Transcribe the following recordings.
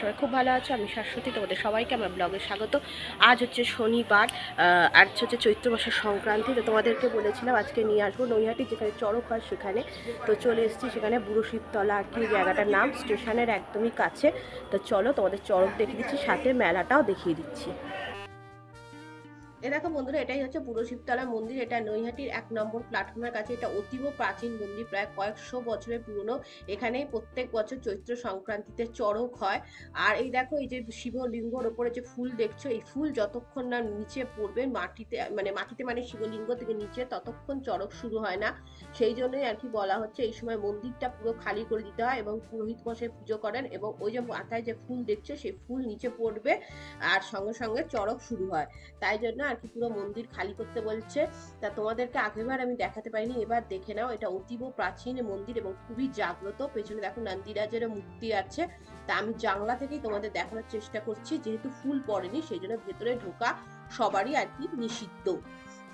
সবাই খুব ভালো আছো। আমি শাশ্বতী, তোমাদের সবাইকে আমার ব্লগে স্বাগত। আজ হচ্ছে শনিবার, আজ হচ্ছে চৈত্র মাসের সংক্রান্তি। তো তোমাদেরকে বলেছিলাম আজকে নিয়ে আসবো নৈহাটি, যেখানে চড়ক হয় সেখানে। তো চলে এসেছি সেখানে, বুড়ো শিবতলা আর কি জায়গাটার নাম, স্টেশনের একদমই কাছে। তো চলো তোমাদের চড়ক দেখিয়ে দিচ্ছি, সাথে মেলাটাও দেখিয়ে দিচ্ছি। দেখো বন্ধুরা, এটাই হচ্ছে বুড়ো শিবতলা মন্দির। এটা নৈহাটির 1 নম্বর প্ল্যাটফর্মের কাছে। এটা অতীব প্রাচীন মন্দির, প্রায় কয়েকশো বছরের পুরনো। এখানেই প্রত্যেক বছর চৈত্র সংক্রান্তিতে চড়ক হয়। আর এই দেখো, এই যে শিবলিঙ্গর ওপরে যে ফুল দেখছো, এই ফুল যতক্ষণ না নিচে পড়বে মাটিতে, মানে শিবলিঙ্গ থেকে নিচে, ততক্ষণ চড়ক শুরু হয় না। সেই জন্যই আর কি বলা হচ্ছে এই সময় মন্দিরটা পুরো খালি করে দিতে হয় এবং পুরোহিত মশাই পুজো করেন, এবং ওই যে মাথায় যে ফুল দেখছো সেই ফুল নিচে পড়বে আর সঙ্গে সঙ্গে চড়ক শুরু হয়। তাই জন্য আর কি পুরো মন্দির খালি করতে বলছে। তা তোমাদেরকে আগেবার আমি দেখাতে পারিনি, এবার দেখে নাও। এটা অতীব প্রাচীন মন্দির এবং খুবই জাগ্রত। পেছনে দেখো নন্দিরাজেরও মূর্তি আছে। তা আমি জানলা থেকেই তোমাদের দেখানোর চেষ্টা করছি, যেহেতু ফুল পড়েনি সেই জন্য ভেতরে ঢোকা সবারই আর কি নিষিদ্ধ।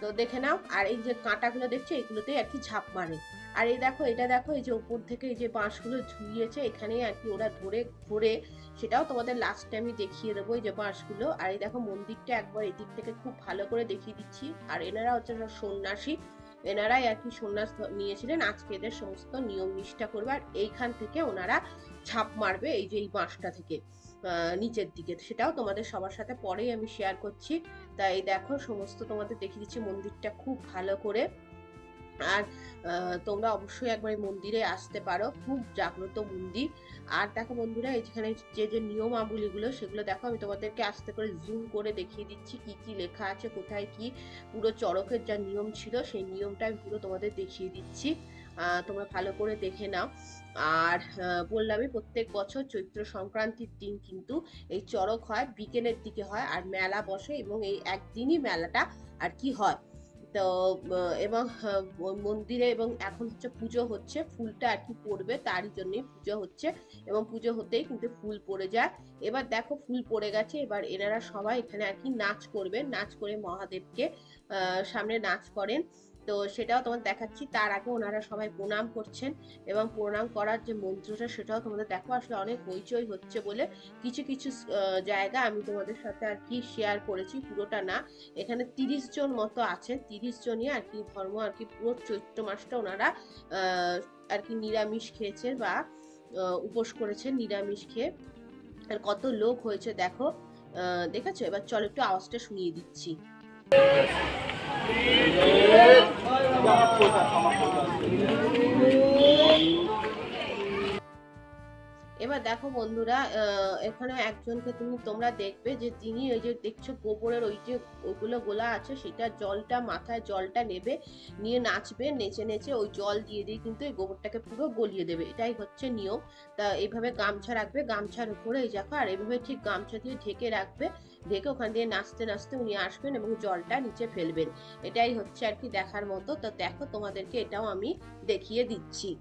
তো দেখে নাও। আর এই যে কাঁটাগুলো দেখছো, এগুলোতেই আর কি ঝাঁপ মারে। আর এই দেখো, এটা দেখো, এই যে উপর থেকে এই যে বাঁশগুলো ঝুলিয়েছে, এখানে আর কি ওরা ধরে ধরে, সেটাও তোমাদের লাস্টে আমি দেখিয়ে দেবো এই যে বাঁশগুলো। আর এই দেখো মন্দিরটা একবার এদিক থেকে খুব ভালো করে দেখিয়ে দিচ্ছি। আর এনারা হচ্ছে সন্ন্যাসী, এনারাই আর কি সন্ন্যাস নিয়েছিলেন। আজকে এদের সমস্ত নিয়ম নিষ্ঠা করবে, আর এইখান থেকে ওনারা ঝাঁপ মারবে এই যে এই বাঁশটা থেকে নিচের দিকে। সেটাও তোমাদের সবার সাথে পরেই আমি শেয়ার করছি। তাই দেখো, সমস্ত তোমাদের দেখিয়ে দিচ্ছি মন্দিরটা খুব ভালো করে। আর তোমরা অবশ্যই একবার মন্দিরে আসতে পারো, খুব জাগ্রত মন্দির। আর দেখো বন্ধুরা, এখানে যে যে নিয়মাবলীগুলো সেগুলো দেখো, আমি তোমাদেরকে আস্তে করে জুম করে দেখিয়ে দিচ্ছি কি কি লেখা আছে, কোথায় কি পুরো চড়কের যা নিয়ম ছিল সেই নিয়মটা আমি পুরো তোমাদের দেখিয়ে দিচ্ছি। তোমরা ভালো করে দেখে নাও। আর বললামই, প্রত্যেক বছর চৈত্র সংক্রান্তির দিন কিন্তু এই চড়ক হয়, বিকেলের দিকে হয়, আর মেলা বসে এবং এই একদিনই মেলাটা আর কি হয়। তো এবং মন্দিরে এবং এখন হচ্ছে পুজো হচ্ছে, ফুলটা আর কি পড়বে তারই জন্যই পুজো হচ্ছে, এবং পুজো হতেই কিন্তু ফুল পড়ে যায়। এবার দেখো ফুল পড়ে গেছে, এবার এনারা সবাই এখানে আর কি নাচ করবে, নাচ করে মহাদেবকে সামনে নাচ করেন। তো সেটাও তোমাদের দেখাচ্ছি। তার আগে ওনারা সবাই প্রণাম করছেন, এবং প্রণাম করার যে মন্ত্রটা সেটাও তোমাদের দেখো। আসলে অনেক হইচই হচ্ছে বলে কিছু কিছু জায়গা আমি তোমাদের সাথে আর কি শেয়ার করেছি, পুরোটা না। এখানে 30 জন মতো আছে, 30 জনই আর কি ধর্ম আর কি পুরো চৈত্র মাসটা ওনারা আর কি নিরামিষ খেয়েছেন বা উপোস করেছেন নিরামিষ খেয়ে। আর কত লোক হয়েছে দেখো, দেখেছো? এবার চলো একটু আওয়াজটা শুনিয়ে দিচ্ছি। এবার দেখো বন্ধুরা, এখানে একজনকে তোমরা দেখবে যে তিনি ওই যে দেখছো গোবরের ওই যে ওগুলো গোলা আছে, সেটা জলটা মাথায় জলটা নেবে, নিয়ে নাচবে, নেচে নেচে ওই জল দিয়ে দিয়ে কিন্তু এই গোবরটাকে পুরো গলিয়ে দেবে। এটাই হচ্ছে নিয়ম। তা এইভাবে গামছা রাখবে, গামছার উপরে এই দেখো, আর এইভাবে ঠিক গামছা দিয়ে ঢেকে রাখবে, ঢেকে ওখান দিয়ে নাচতে নাচতে উনি আসবেন এবং জলটা নিচে ফেলবেন। এটাই হচ্ছে আর কি দেখার মতো। তো দেখো, তোমাদেরকে এটাও আমি দেখিয়ে দিচ্ছি।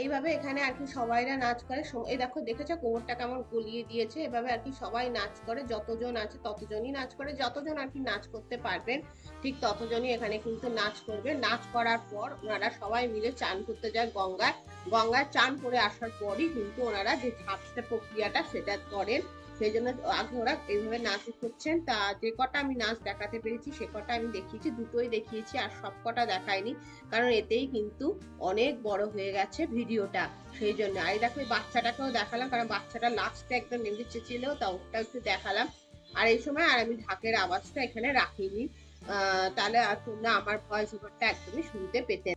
এইভাবে এখানে আর কি সবাইরা নাচ করে। এই দেখো, দেখেছো কোমরটা কেমন গলিয়ে দিয়েছে? এভাবে আর কি সবাই নাচ করে, যতজন আছে ততজনই নাচ করে, যতজন আর কি নাচ করতে পারবেন ঠিক ততজনই এখানে কিন্তু নাচ করবে। নাচ করার পর ওনারা সবাই মিলে চান করতে যায় গঙ্গায়। গঙ্গায় চান করে আসার পরই কিন্তু ওনারা যে ঝাঁপটা প্রক্রিয়াটা সেটা করেন। সেই জন্য আগে ওরা এইভাবে নাচ করছেন। তা যে কটা আমি নাচ দেখাতে পেরেছি সে কটা আমি দেখিয়েছি, দুটোই দেখিয়েছি, আর সব কটা দেখাইনি, কারণ এতেই কিন্তু অনেক বড় হয়ে গেছে ভিডিওটা, সেই জন্য। আর দেখো, এই বাচ্চাটাকেও দেখালাম, কারণ বাচ্চাটা লাস্টে একদম নেমে ছিল, তা ওটা একটু দেখালাম। আর এই সময় আর আমি ঢাকের আওয়াজটা এখানে রাখিনি, তাহলে আর তোমরা আমার ভয়েস ওভারটা একদমই শুনতে পেতে।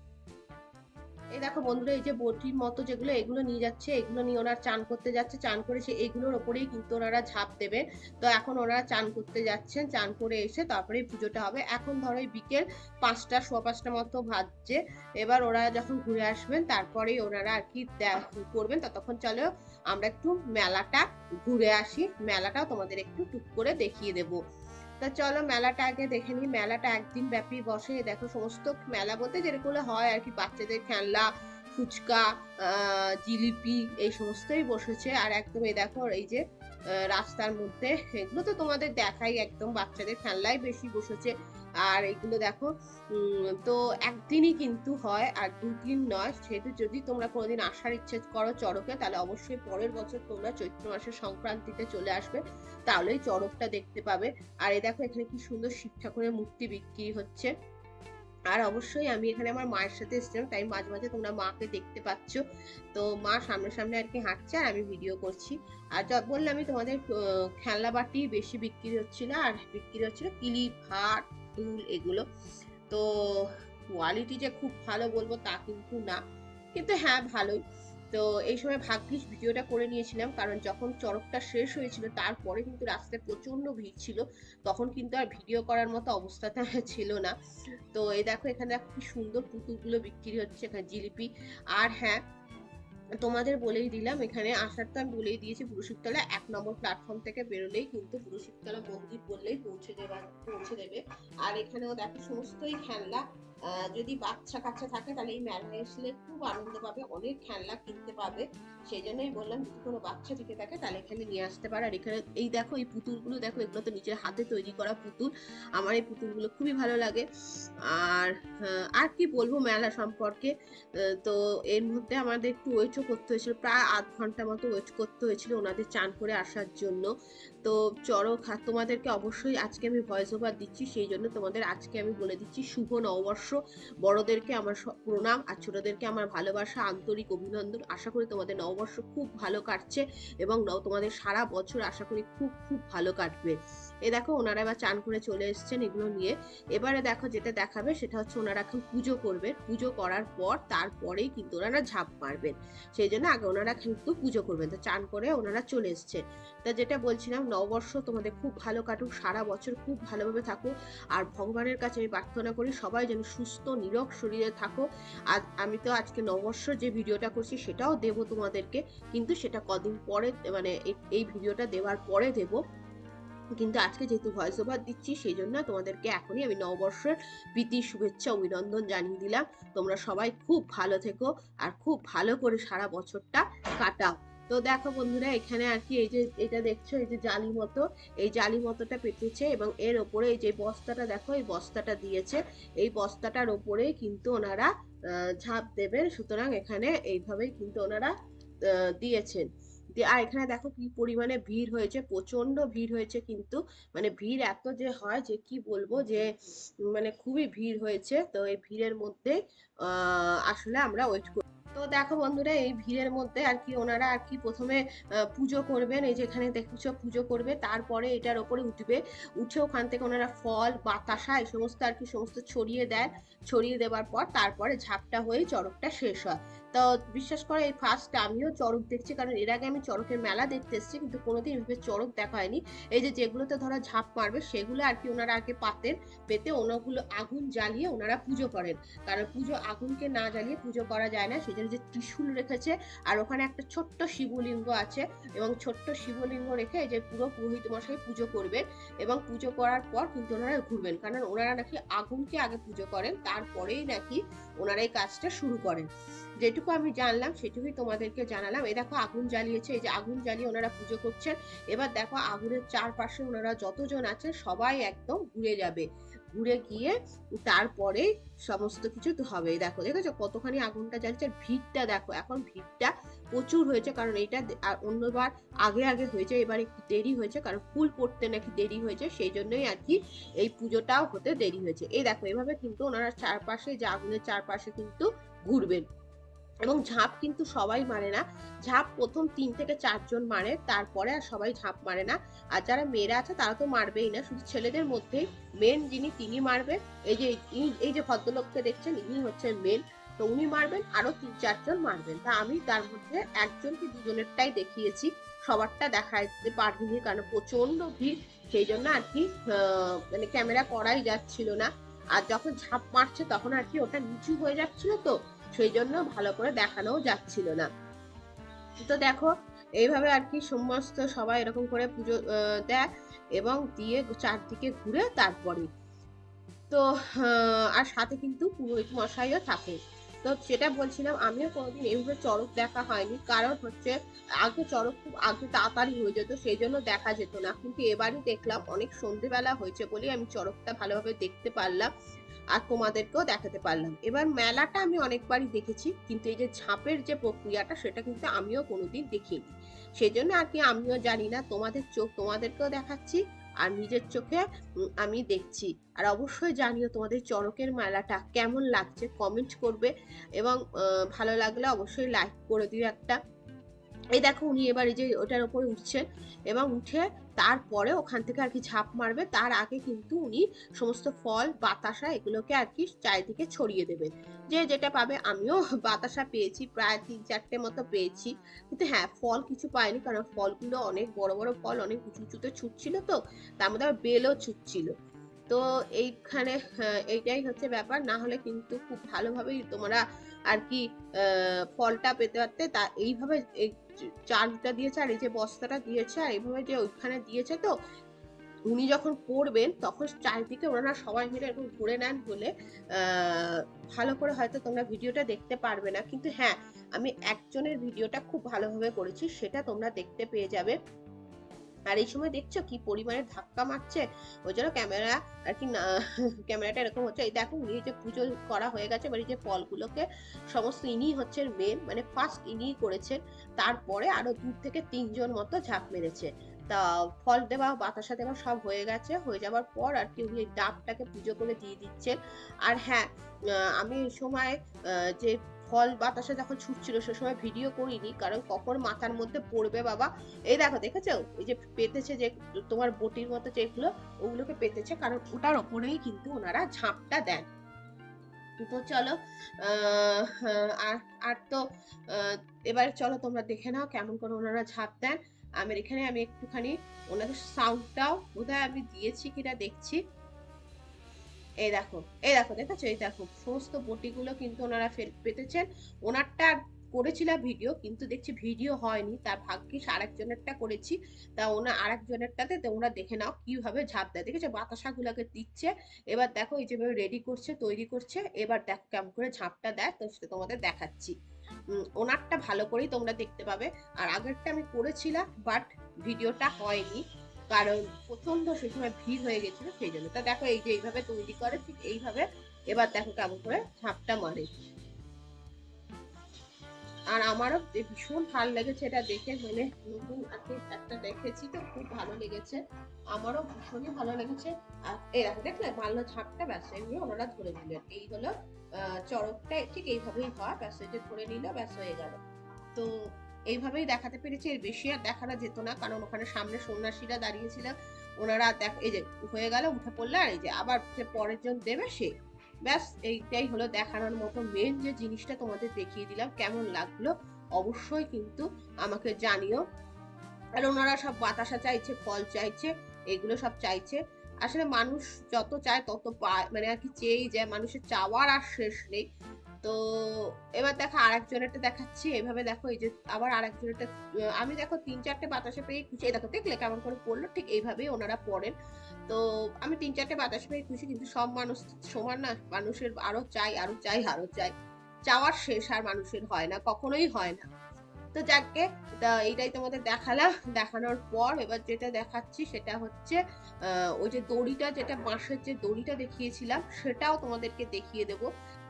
এই দেখো বন্ধুরা, এই যে বটির মতো যেগুলো, এগুলো নিয়ে যাচ্ছে, এগুলো নিয়ে ওরা চান করতে যাচ্ছে। চান করে সে এগুলোর ওপরেই কিন্তু ওনারা ঝাঁপ দেবে। তো এখন ওনারা চান করতে যাচ্ছেন, চান করে এসে তারপরে পুজোটা হবে। এখন ধরো এই বিকেল 5টা, সোয়া 5টা মতো ভাজছে। এবার ওরা যখন ঘুরে আসবেন তারপরেই ওনারা আর কি করবেন। ততক্ষণ চলো আমরা একটু মেলাটা ঘুরে আসি, মেলাটাও তোমাদের একটু টুক করে দেখিয়ে দেবো। তা চলো মেলাটা আগে দেখে নিই। মেলাটা একদিন ব্যাপী বসে। দেখো সমস্ত মেলা বলতে যেগুলো হয় আর কি, বাচ্চাদের খেলনা, ফুচকা, জিলিপি, এই সমস্তই বসেছে। আর একদম এই দেখো এই যে রাস্তার মধ্যে, এগুলো তো তোমাদের দেখাই, একদম বাচ্চাদের খেলনাই বেশি বসেছে। আর এগুলো দেখো তো একদিনই কিন্তু হয়, আর 2 দিন নয়। সেহেতু যদি তোমরা কোনোদিন আসার ইচ্ছে করো চড়কে, তাহলে অবশ্যই পরের বছর তোমরা চৈত্র মাসের সংক্রান্তিতে চলে আসবে, তাহলেই চড়কটা দেখতে পাবে। আর এই দেখো এখানে কি সুন্দর শিব ঠাকুরের মূর্তি বিক্রি হচ্ছে। আর অবশ্যই আমি এখানে আমার মায়ের সাথে এসেছিলাম, তাই মাঝে মাঝে তোমরা মাকে দেখতে পাচ্ছ। তো মা সামনে সামনে আর কি হাঁটছে, আর আমি ভিডিও করছি। আর বললাম আমি তোমাদের, খেলনা বাটি বেশি বিক্রি হচ্ছিল, আর বিক্রি হচ্ছিল ক্লিপ, হার, দুল, এগুলো। তো কোয়ালিটি যে খুব ভালো বলবো তা কিন্তু না, কিন্তু হ্যাঁ ভালোই। তো এই সময় ভাগ্যিস ভিডিওটা করে নিয়েছিলাম, কারণ যখন চড়কটা শেষ হয়েছিল তারপরে কিন্তু রাস্তায় প্রচন্ড ভিড় ছিল, তখন কিন্তু আর ভিডিও করার মতো অবস্থাতে ছিল না। তো এই দেখো এখানে কি সুন্দর পুতুলগুলো বিক্রি হচ্ছে, এখানে জিলিপি। আর হ্যাঁ, তোমাদের বলেই দিলাম, এখানে আসার তো আমি বলেই দিয়েছি, বুড়ো 1 নম্বর প্ল্যাটফর্ম থেকে বেরোলেই কিন্তু বুড়ো মন্দির বললেই পৌঁছে দেবে। আর এখানেও দেখো সমস্তই খেলনা। যদি বাচ্চা কাচ্চা থাকে তাহলে এই মেলায় আসলে খুব আনন্দ পাবে, অনেক খেলনা কিনতে পাবে। সেই জন্যই বললাম যদি কোনো বাচ্চা থেকে থাকে তাহলে এখানে নিয়ে আসতে পারে। আর এখানে এই দেখো এই পুতুলগুলো দেখো, এগুলো তো নিজের হাতে তৈরি করা পুতুল। আমার এই পুতুলগুলো খুবই ভালো লাগে। আর আর কি বলবো মেলা সম্পর্কে। তো এর মধ্যে আমাদের একটু ওয়েটও করতে হয়েছিল, প্রায় আধ ঘন্টা মতো ওয়েট করতে হয়েছিল ওনাদের চান করে আসার জন্য। তো তোমাদেরকে অবশ্যই আজকে আমি ভয়েস ওভার দিচ্ছি, সেই জন্য তোমাদের আজকে আমি বলে দিচ্ছি শুভ নববর্ষ। বড়দেরকে আমার প্রণাম, আর ছোটদেরকে আমার ভালোবাসা, আন্তরিক অভিনন্দন। আশা করি তোমাদের নববর্ষ খুব ভালো কাটছে, এবং তোমাদের সারা বছর আশা করি খুব খুব ভালো কাটবে। এ দেখো ওনারা এবার চান করে চলে এসছেন এগুলো নিয়ে। এবারে দেখো যেটা দেখাবে সেটা হচ্ছে ওনারা এখন পুজো করবে। পুজো করার পর তারপরেই কিন্তু ওনারা ঝাঁপ মারবেন, সেই জন্য আগে ওনারা কিন্তু পুজো করবেন। তো চান করে ওনারা চলে এসছে। তা যেটা বলছিলাম, নববর্ষ তোমাদের খুব ভালো কাটুক, সারা বছর খুব ভালোভাবে থাকো। আর ভগবানের কাছে আমি প্রার্থনা করি সবাই যেন সুস্থ নিরোগ শরীরে থাকো। আর আমি তো আজকে নববর্ষ যে ভিডিওটা করছি সেটাও দেবো তোমাদেরকে, কিন্তু সেটা কদিন পরে, মানে এই ভিডিওটা দেওয়ার পরে দেবো। কিন্তু আজকে যেহেতু ভয়েস ওভার দিচ্ছি সেই জন্য তোমাদেরকে এখনই আমি নববর্ষের প্রীতি শুভেচ্ছা অভিনন্দন জানিয়ে দিলাম। তোমরা সবাই খুব ভালো থেকো, আর খুব ভালো করে সারা বছরটা কাটাও। তো দেখো বন্ধুরা, এখানে আর কি এই যে এটা দেখছো, এই যে জালি মতো, এই জালি মতোটা পেতেছে, এবং এর ওপরে এই যে বস্তাটা দেখো, এই বস্তাটা দিয়েছে। এই বস্তাটার ওপরেই কিন্তু ওনারা ঝাঁপ দেবেন। সুতরাং এখানে এইভাবেই কিন্তু ওনারা দিয়েছেন। আর এখানে দেখো কি পরিমাণে ভিড় হয়েছে, প্রচন্ড ভিড় হয়েছে কিন্তু, মানে ভিড় এত যে হয় যে কি বলবো, যে মানে খুবই ভিড় হয়েছে। তো এই ভিড়ের মধ্যে আসলে আমরা ওয়েট করি। তো দেখো বন্ধুরা, এই ভিড়ের মধ্যে আর কি ওনারা আর কি প্রথমে পুজো করবেন। এই যেখানে দেখছো পুজো করবে, তারপরে এটার ওপরে উঠবে, উঠে ওখান থেকে ওনারা ফল, বাতাসা, এই সমস্ত আর কি সমস্ত ছড়িয়ে দেয়। ছড়িয়ে দেওয়ার পর তারপরে ঝাপটা হয়ে চড়কটা শেষ হয়। তো বিশ্বাস করে এই ফার্স্ট আমিও চড়ক দেখছি, কারণ এর আগে আমি চড়কের মেলা দেখতে এসেছি, কিন্তু কোনোদিন এভাবে চড়ক দেখা হয়নি। এই যে যেগুলোতে ধরো ঝাঁপ মারবে সেগুলো আর কি ওনারা আগে পেতে ওনাগুলো আগুন জ্বালিয়ে ওনারা পুজো করেন। কারণ পুজো আগুনকে না জ্বালিয়ে পুজো করা যায় না, সেই জন্য যে ত্রিশূল রেখেছে, আর ওখানে একটা ছোট্ট শিবলিঙ্গ আছে, এবং ছোট্ট শিবলিঙ্গ রেখে এই যে পুরো পুরোহিত মশাই পুজো করবেন। এবং পুজো করার পর কিন্তু ওনারা ঘুরবেন, কারণ ওনারা নাকি আগুনকে আগে পুজো করেন, তারপরেই নাকি ওনারা এই কাজটা শুরু করেন। যেটুকু আমি জানলাম সেটুকুই তোমাদেরকে জানালাম। এই দেখো আগুন জ্বালিয়েছে, এই যে আগুন জ্বালিয়ে ওনারা পুজো করছেন। এবার দেখো আগুনের চারপাশে ওনারা যতজন আছে সবাই একদম ঘুরে যাবে, ঘুরে গিয়ে তারপরে সমস্ত কিছু হবে। দেখো দেখেছো কতখানি আগুনটা জ্বালিয়েছে। ভিড়টা দেখো, এখন ভিড়টা প্রচুর হয়েছে, কারণ এটা অন্যবার আগে আগে হয়েছে, এবার একটু দেরি হয়েছে, কারণ ফুল পড়তে নাকি দেরি হয়েছে, সেই জন্যই আর কি এই পুজোটাও হতে দেরি হয়েছে। এই দেখো এভাবে কিন্তু ওনারা চারপাশে, যে আগুনের চারপাশে কিন্তু ঘুরবেন। এবং ঝাঁপ কিন্তু সবাই মারে না, ঝাঁপ প্রথম 3 থেকে 4 জন মারে, তারপরে আর সবাই ঝাঁপ মারে না। আর যারা মেয়েরা আছে তারা তো মারবেই না, শুধু ছেলেদের মধ্যেই মেন যিনি তিনি মারবেন। এই যে ভদ্রলোককে দেখছেন ইনি হচ্ছে মেন, তো উনি মারবেন, আরো 3-4 জন মারবেন। তা আমি তার মধ্যে একজন কি দুজনেরটাই দেখিয়েছি, সবারটা দেখাতে পারিনি কারণ প্রচন্ড ভিড়, সেই জন্য আর কি মানে ক্যামেরা করাই যাচ্ছিল না। আর যখন ঝাঁপ মারছে তখন আর কি ওটা নিচু হয়ে যাচ্ছিল, তো সেই জন্য ভালো করে দেখানোও যাচ্ছিল না। তো দেখো এইভাবে আর কি সমস্ত সবাই এরকম করে পুজো দেয় এবং দিয়ে চারদিকে ঘুরে তারপরে তো আর সাথে কিন্তু পুরোহিত মশাইও থাকে। তো যেটা বলছিলাম, আমিও কোনোদিন এইভাবে চড়ক দেখা হয়নি, কারণ হচ্ছে আগে চড়ক খুব আগে তাড়াতাড়ি হয়ে যেত, সেই জন্য দেখা যেত না। কিন্তু এবারই দেখলাম অনেক সন্ধেবেলা হয়েছে বলেই আমি চড়কটা ভালোভাবে দেখতে পারলাম আর তোমাদেরকেও দেখাতে পারলাম। এবার মেলাটা আমি অনেকবারই দেখেছি, কিন্তু এই যে ঝাঁপের যে প্রক্রিয়াটা সেটা কিন্তু আমিও কোনোদিন দেখিনি, সেই জন্য আর কি আমিও জানি না। তোমাদের চোখ তোমাদেরকেও দেখাচ্ছি আর নিজের চোখে আমি দেখছি। আর অবশ্যই জানিও তোমাদের চড়কের মেলাটা কেমন লাগছে, কমেন্ট করবে এবং ভালো লাগলে অবশ্যই লাইক করে দিও একটা। এই দেখো উনি এবার এই যে ওটার উপরে উঠছেন এবং উঠে তারপরে ওখান থেকে আর কি ঝাঁপ মারবে, তার আগে কিন্তু উনি সমস্ত ফল বাতাসা এগুলোকে আর কি চারিদিকে ছড়িয়ে দেবেন, যে যেটা পাবে। আমিও বাতাসা পেয়েছি, প্রায় 3-4টে মতো পেয়েছি, কিন্তু হ্যাঁ ফল কিছু পাইনি, কারণ ফলগুলো অনেক বড় বড় ফল, অনেক উঁচু উঁচুতে ছুটছিল, তো তার মধ্যে আবার বেলও ছুটছিল। তো এইখানে এইটাই হচ্ছে ব্যাপার, না হলে কিন্তু খুব ভালোভাবেই তোমরা আর কি ফলটা পেতে পারতে। তা এইভাবে চালটা দিয়েছে আর এই যে বস্তাটা দিয়েছে আর এইভাবে যে ওইখানে দিয়েছে, তো উনি যখন করবেন তখন চারিদিকে ওনারা সবাই মিলে এরকম ঘুরে নেন বলে ভালো করে হয়তো তোমরা ভিডিওটা দেখতে পারবে না, কিন্তু হ্যাঁ আমি একজনের ভিডিওটা খুব ভালোভাবে করেছি, সেটা তোমরা দেখতে পেয়ে যাবে। আর এই সময় দেখছো কি পরিমাণে ধাক্কা মারছে, ওই জন্য ক্যামেরা আর কি ক্যামেরাটা এরকম হচ্ছে। এই দেখো উনি যে পুজো করা হয়ে গেছে, মানে যে ফলগুলোকে সমস্ত ইনি হচ্ছে মেন, মানে ফার্স্ট ইনিই করেছেন, তারপরে আরো 2 থেকে 3 জন মতো ঝাঁপ মেরেছে। তা ফল দেওয়া বাতাসা দেওয়া সব হয়ে গেছে, হয়ে যাওয়ার পর আর কি উনি ডাবটাকে পুজো করে দিয়ে দিচ্ছেন। আর হ্যাঁ আমি এই সময় যে ফল বাতাসা যখন ছুটছিল সে সময় ভিডিও করিনি, কারণ কখন মাথার মধ্যে পড়বে বাবা। এই দেখো দেখেছো এই যে পেতেছে যে তোমার বটির মতো যেগুলো, ওগুলোকে পেতেছে, কারণ ওটার ওপরেই কিন্তু ওনারা ঝাঁপটা দেন। তো চলো আর আর তো এবার চলো তোমরা দেখে নাও কেমন করে ওনারা ঝাঁপ দেন। আমি একটুখানি ওনাদের সাউন্ডটাও বোধহয় আমি দিয়েছি কিনা দেখছি। এই দেখো এই দেখো দেখেছো, এই দেখো সমস্ত বটিগুলো কিন্তু ওনারা পেতেছেন। ওনারটা করেছিলাম ভিডিও, কিন্তু দেখছি ভিডিও হয়নি, তার ভাগ্যিস আরেকজনেরটা করেছি। তা ওনার আরেকজনেরটাতে তোমরা দেখে নাও কিভাবে ঝাঁপ দেয়, দেখেছো বাতাসা গুলাকে দিচ্ছে। এবার দেখো এই যেভাবে রেডি করছে তৈরি করছে, এবার দেখো কেমন করে ঝাঁপটা দেয়, তো সেটা তোমাদের দেখাচ্ছি। ওনারটা ভালো করেই তোমরা দেখতে পাবে। আর আগেরটা আমি করেছিলাম বাট ভিডিওটা হয়নি, কারণ প্রচন্ড সেই সময় ভিড় হয়ে গেছিল, সেই জন্য। তা দেখো এই যে এইভাবে তৈরি করে, ঠিক এইভাবে এবার দেখো কেমন করে ঝাঁপটা মারে। আর আমারও ভীষণ ভালো লেগেছে এটা দেখে, মানে নতুন একটা দেখেছি তো খুব ভালো লেগেছে, আমারও ভীষণই ভালো লেগেছে। আর এই দেখো দেখলে মারলো ঝাঁপটা, ব্যাস এমনি ওনারা ধরে নিলেন। এই হলো চড়কটা ঠিক এইভাবেই হয়, ব্যাস এই যে ধরে নিল, ব্যাস হয়ে গেল। তো এইভাবেই দেখাতে পেরেছি, এর বেশি আর দেখানো যেত না, কারণ ওখানে সামনে সন্ন্যাসীরা দাঁড়িয়েছিল, ওনারা এই যে হয়ে গেল উঠে পড়লে, আর এই যে আবার যে পরের জন দেবে সে, ব্যাস এইটাই হলো দেখানোর মতো মেন যে জিনিসটা তোমাদের দেখিয়ে দিলাম। কেমন লাগলো অবশ্যই কিন্তু আমাকে জানিও। আর ওনারা সব বাতাসা চাইছে, ফল চাইছে, এগুলো সব চাইছে। আসলে মানুষ যত চায় তত পায়, মানে আর কি চেয়েই যায়, মানুষের চাওয়ার আর শেষ নেই। তো এবার দেখো আরেকজনেরটা দেখাচ্ছি, এভাবে দেখো এই যে আবার আরেকজনেরটা আমি দেখো 3-4টে বাতাসা পেয়ে খুশি, দেখো দেখলে কেমন করে পড়লো, ঠিক এইভাবেই ওনারা পড়েন। তো আমি 3-4টে বাতাসা পেয়ে খুশি, কিন্তু সব মানুষ সমান না, মানুষের আরো চাই আরো চাই আরো চাই, চাওয়ার শেষ আর মানুষের হয় না, কখনোই হয় না। তো যাকে এইটাই তোমাদের দেখালাম, দেখানোর পর এবার যেটা দেখাচ্ছি সেটা হচ্ছে ওই যে দড়িটা, যেটা বাঁশের যে দড়িটা দেখিয়েছিলাম সেটাও তোমাদেরকে দেখিয়ে দেব,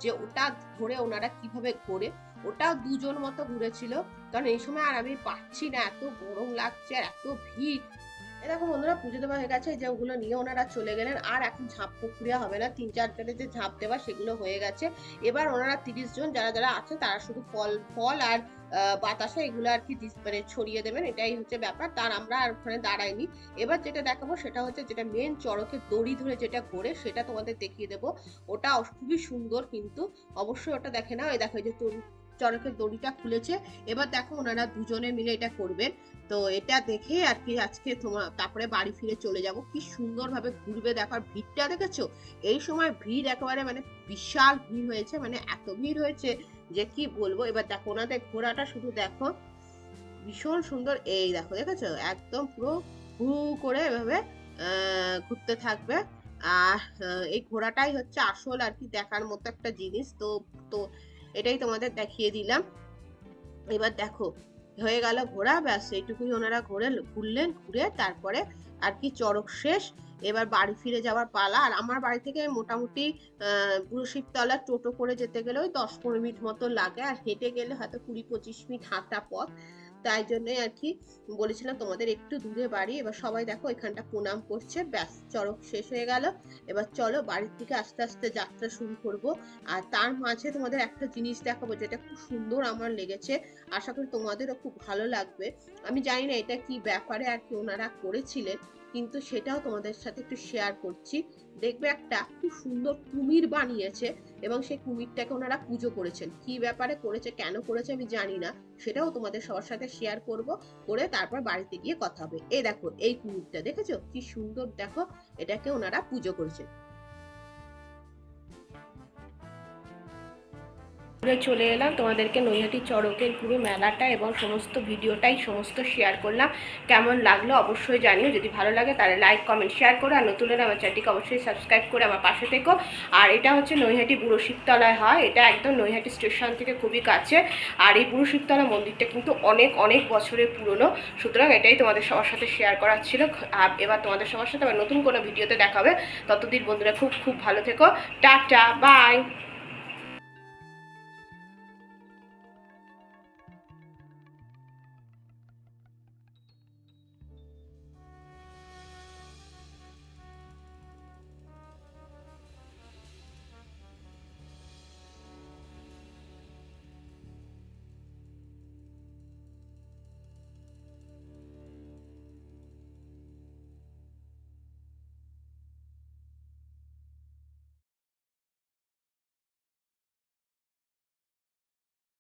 যে ওটা ধরে ওনারা কিভাবে ঘোরে। ওটাও 2 জন মতো ঘুরেছিল, কারণ এই সময় আর আমি পাচ্ছি না, এত গরম লাগছে আর এত ভিড়, এই দেখো বন্ধুরা, পুজো দেওয়া হয়ে গেছে, যে ওগুলো নিয়ে ওনারা চলে গেলেন। আর এখন ঝাঁপ প্রক্রিয়া হবে না, 3-4 জনের যে ঝাঁপ দেওয়া সেগুলো হয়ে গেছে। এবার ওনারা 30 জন যারা যারা আছে তারা শুধু ফল ফল আর বাতাসা এগুলো আর কি মানে ছড়িয়ে দেবেন, এটাই হচ্ছে ব্যাপার। তার আমরা আর ওখানে দাঁড়াইনি। এবার যেটা দেখাবো সেটা হচ্ছে যেটা মেন চড়কের দড়ি ধরে যেটা ঘোরে সেটা তোমাদের দেখিয়ে দেবো। ওটা খুবই সুন্দর, কিন্তু অবশ্যই ওটা দেখে না। ওই দেখো এই যে চড়কের দড়িটা খুলেছে। এবার দেখো ওনারা দুজনে মিলে এটা করবেন। তো এটা দেখে আর কি আজকে তোমার তারপরে বাড়ি ফিরে চলে যাব। কি সুন্দর ভাবে ঘুরবে, দেখার ভিড়টা দেখেছো? এই সময় ভিড় একেবারে মানে বিশাল ভিড় হয়েছে, মানে এত ভিড় হয়েছে যে কি বলবো। এবার দেখো ওনাদের ঘোড়াটা শুধু দেখো, ভীষণ সুন্দর। এই দেখো, দেখেছো? একদম পুরো হু করে এভাবে ঘুরতে থাকবে। আর এই ঘোড়াটাই হচ্ছে আসল আর কি দেখার মতো একটা জিনিস। তো তো এটাই তোমাদের দেখিয়ে দিলাম। এবার দেখো হয়ে গেল ঘোরা, ব্যাস এইটুকুই। ওনারা ঘুরলেন, ঘুরে তারপরে আর কি চড়ক শেষ। এবার বাড়ি ফিরে যাওয়ার পালা। আর আমার বাড়ি থেকে মোটামুটি পুরো শিবতলা টোটো করে যেতে গেলে ওই 10-15 মিনিট মতো লাগে, আর হেঁটে গেলে হয়তো 20-25 মিনিট হাঁটা পথ। তাই জন্যই আর কি বলেছিলাম তোমাদের একটু দূরে বাড়ি। এবার সবাই দেখো এখানটা প্রণাম করছে, ব্যাস চড়ক শেষ হয়ে গেল। এবার চলো বাড়ির থেকে আস্তে আস্তে যাত্রা শুরু করব। আর তার মাঝে তোমাদের একটা জিনিস দেখাবো যেটা খুব সুন্দর আমার লেগেছে, আশা করি তোমাদেরও খুব ভালো লাগবে। আমি জানি না এটা কি ব্যাপারে আর কি ওনারা করেছিলেন, কিন্তু সেটাও তোমাদের সাথে একটু শেয়ার করছি। দেখবে একটা খুব সুন্দর কুমির বানিয়েছে, এবং সেই কুমিরটাকে ওনারা পুজো করেছেন। কি ব্যাপারে করেছে, কেন করেছে আমি জানি না, সেটাও তোমাদের সবার সাথে শেয়ার করব। করে তারপর বাড়িতে গিয়ে কথা হবে। এই দেখো এই কুমিরটা দেখেছো কি সুন্দর, দেখো এটাকে ওনারা পুজো করেছেন। চলে এলাম, তোমাদেরকে নৈহাটি চড়কের পুরো মেলাটা এবং সমস্ত ভিডিওটাই সমস্ত শেয়ার করলাম। কেমন লাগলো অবশ্যই জানিও। যদি ভালো লাগে তাহলে লাইক কমেন্ট শেয়ার করো, আর নতুন হলে আমার চ্যানেলটিকে অবশ্যই সাবস্ক্রাইব করে আমার পাশে থেকো। আর এটা হচ্ছে নৈহাটি বুড়ো শিবতলায় হয়, এটা একদম নৈহাটি স্টেশন থেকে খুবই কাছে। আর এই বুড়ো শিবতলা মন্দিরটা কিন্তু অনেক অনেক বছরের পুরনো, সুতরাং এটাই তোমাদের সবার সাথে শেয়ার করার ছিল। এবার তোমাদের সবার সাথে আবার নতুন কোনো ভিডিওতে দেখা হবে। ততদিন বন্ধুরা খুব খুব ভালো থেকো। Tata, by.